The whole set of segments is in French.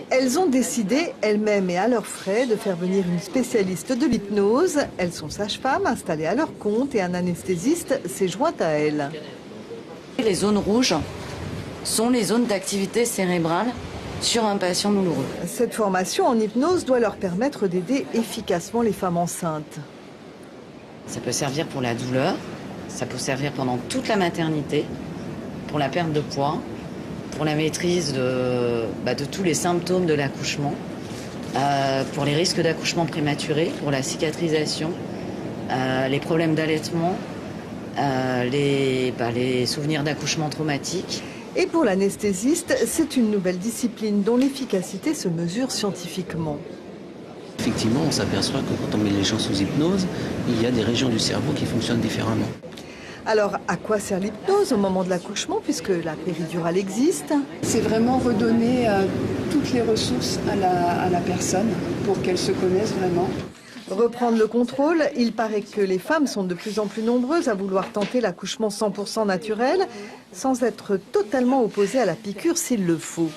Elles ont décidé, elles-mêmes et à leurs frais, de faire venir une spécialiste de l'hypnose. Elles sont sages-femmes, installées à leur compte, et un anesthésiste s'est joint à elles. Les zones rouges sont les zones d'activité cérébrale sur un patient douloureux. Cette formation en hypnose doit leur permettre d'aider efficacement les femmes enceintes. Ça peut servir pour la douleur, ça peut servir pendant toute la maternité, pour la perte de poids, pour la maîtrise de tous les symptômes de l'accouchement, pour les risques d'accouchement prématuré, pour la cicatrisation, les problèmes d'allaitement, les souvenirs d'accouchement traumatique. Et pour l'anesthésiste, c'est une nouvelle discipline dont l'efficacité se mesure scientifiquement. Effectivement, on s'aperçoit que quand on met les gens sous hypnose, il y a des régions du cerveau qui fonctionnent différemment. Alors, à quoi sert l'hypnose au moment de l'accouchement, puisque la péridurale existe? C'est vraiment redonner toutes les ressources à la personne pour qu'elle se connaisse vraiment. Reprendre le contrôle, il paraît que les femmes sont de plus en plus nombreuses à vouloir tenter l'accouchement 100% naturel, sans être totalement opposées à la piqûre s'il le faut.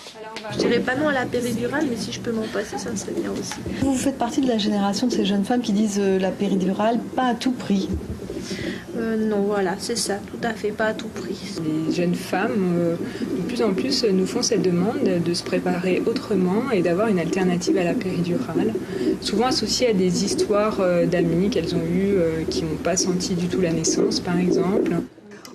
Je dirais pas non à la péridurale, mais si je peux m'en passer, ça serait bien aussi. Vous faites partie de la génération de ces jeunes femmes qui disent la péridurale, pas à tout prix. Non, voilà, c'est ça, tout à fait, pas à tout prix. Les jeunes femmes, de plus en plus, nous font cette demande de se préparer autrement et d'avoir une alternative à la péridurale, souvent associée à des histoires d'amis qu'elles ont eues, qui n'ont pas senti du tout la naissance, par exemple.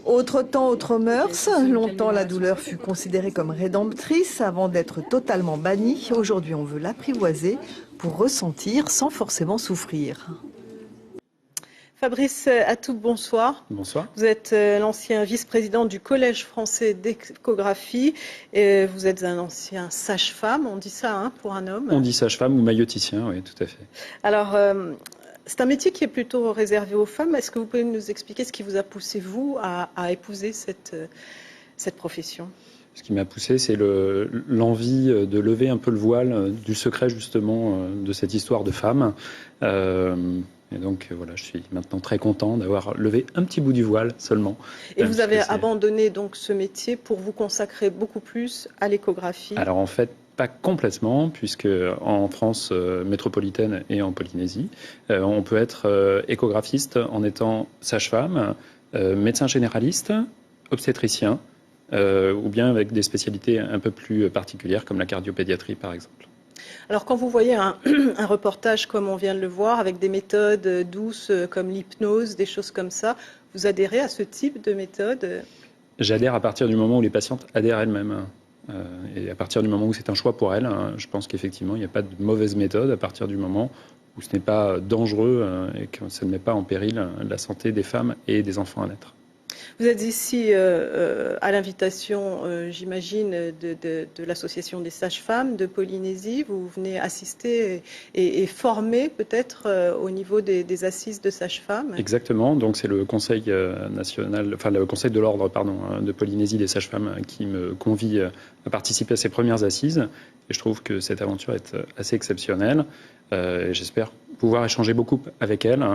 Autre temps, autre mœurs. Longtemps, la douleur fut considérée comme rédemptrice avant d'être totalement bannie. Aujourd'hui, on veut l'apprivoiser pour ressentir sans forcément souffrir. Fabrice Atout, bonsoir. Bonsoir. Vous êtes l'ancien vice-président du Collège français d'échographie. Vous êtes un ancien sage-femme, on dit ça pour un homme? On dit sage-femme ou maïoticien, oui, tout à fait. Alors, c'est un métier qui est plutôt réservé aux femmes. Est-ce que vous pouvez nous expliquer ce qui vous a poussé, vous, à épouser cette profession? Ce qui m'a poussé, c'est l'envie de lever un peu le voile du secret, justement, de cette histoire de femme. Et donc, voilà, je suis maintenant très content d'avoir levé un petit bout du voile seulement. Et vous avez abandonné donc ce métier pour vous consacrer beaucoup plus à l'échographie? Alors, en fait, pas complètement, puisque en France métropolitaine et en Polynésie, on peut être échographiste en étant sage-femme, médecin généraliste, obstétricien, ou bien avec des spécialités un peu plus particulières comme la cardiopédiatrie par exemple. Alors quand vous voyez un reportage comme on vient de le voir, avec des méthodes douces comme l'hypnose, des choses comme ça, vous adhérez à ce type de méthode? J'adhère à partir du moment où les patientes adhèrent elles-mêmes. Et à partir du moment où c'est un choix pour elles, je pense qu'effectivement il n'y a pas de mauvaise méthode à partir du moment où ce n'est pas dangereux et que ça ne met pas en péril la santé des femmes et des enfants à naître. Vous êtes ici à l'invitation, j'imagine, de l'Association des sages-femmes de Polynésie. Vous venez assister et former peut-être au niveau des assises de sages-femmes. Exactement. Donc c'est le Conseil national, enfin le Conseil de l'ordre, de Polynésie des sages-femmes qui me convie à participer à ces premières assises. Et je trouve que cette aventure est assez exceptionnelle. Et j'espère pouvoir échanger beaucoup avec elles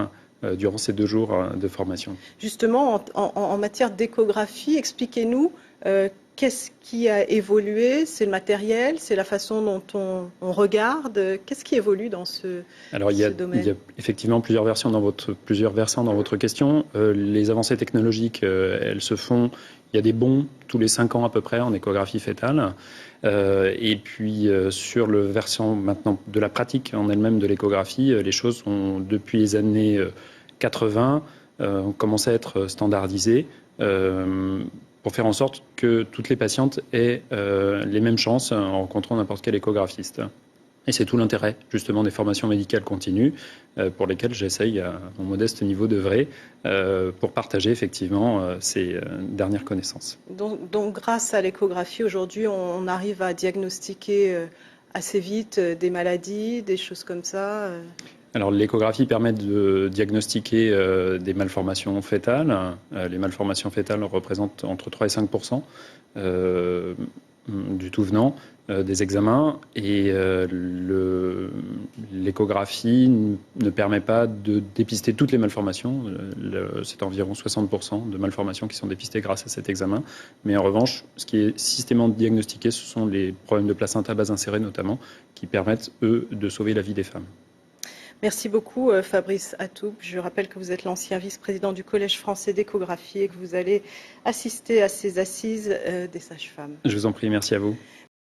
durant ces 2 jours de formation. Justement, en matière d'échographie, expliquez-nous qu'est-ce qui a évolué? C'est le matériel, c'est la façon dont on regarde. Qu'est-ce qui évolue dans ce domaine? Alors, il y a effectivement plusieurs versants dans votre question. Les avancées technologiques, elles se font. Il y a des bonds tous les 5 ans à peu près en échographie fétale. Et puis sur le versant maintenant de la pratique en elle-même de l'échographie, les choses ont depuis les années 80 ont commencé à être standardisées pour faire en sorte que toutes les patientes aient les mêmes chances en rencontrant n'importe quel échographiste. Et c'est tout l'intérêt, justement, des formations médicales continues pour lesquelles j'essaye, à mon modeste niveau d'œuvrer, pour partager, effectivement, ces dernières connaissances. Donc, grâce à l'échographie, aujourd'hui, on arrive à diagnostiquer assez vite des maladies, des choses comme ça Alors, l'échographie permet de diagnostiquer des malformations fétales. Les malformations fétales représentent entre 3 et 5%. du tout venant, des examens, et l'échographie ne permet pas de dépister toutes les malformations. C'est environ 60% de malformations qui sont dépistées grâce à cet examen. Mais en revanche, ce qui est systématiquement diagnostiqué, ce sont les problèmes de placenta base insérée notamment, qui permettent, eux, de sauver la vie des femmes. Merci beaucoup Fabrice Atoub. Je rappelle que vous êtes l'ancien vice-président du Collège français d'échographie et que vous allez assister à ces assises des sages-femmes. Je vous en prie, merci à vous.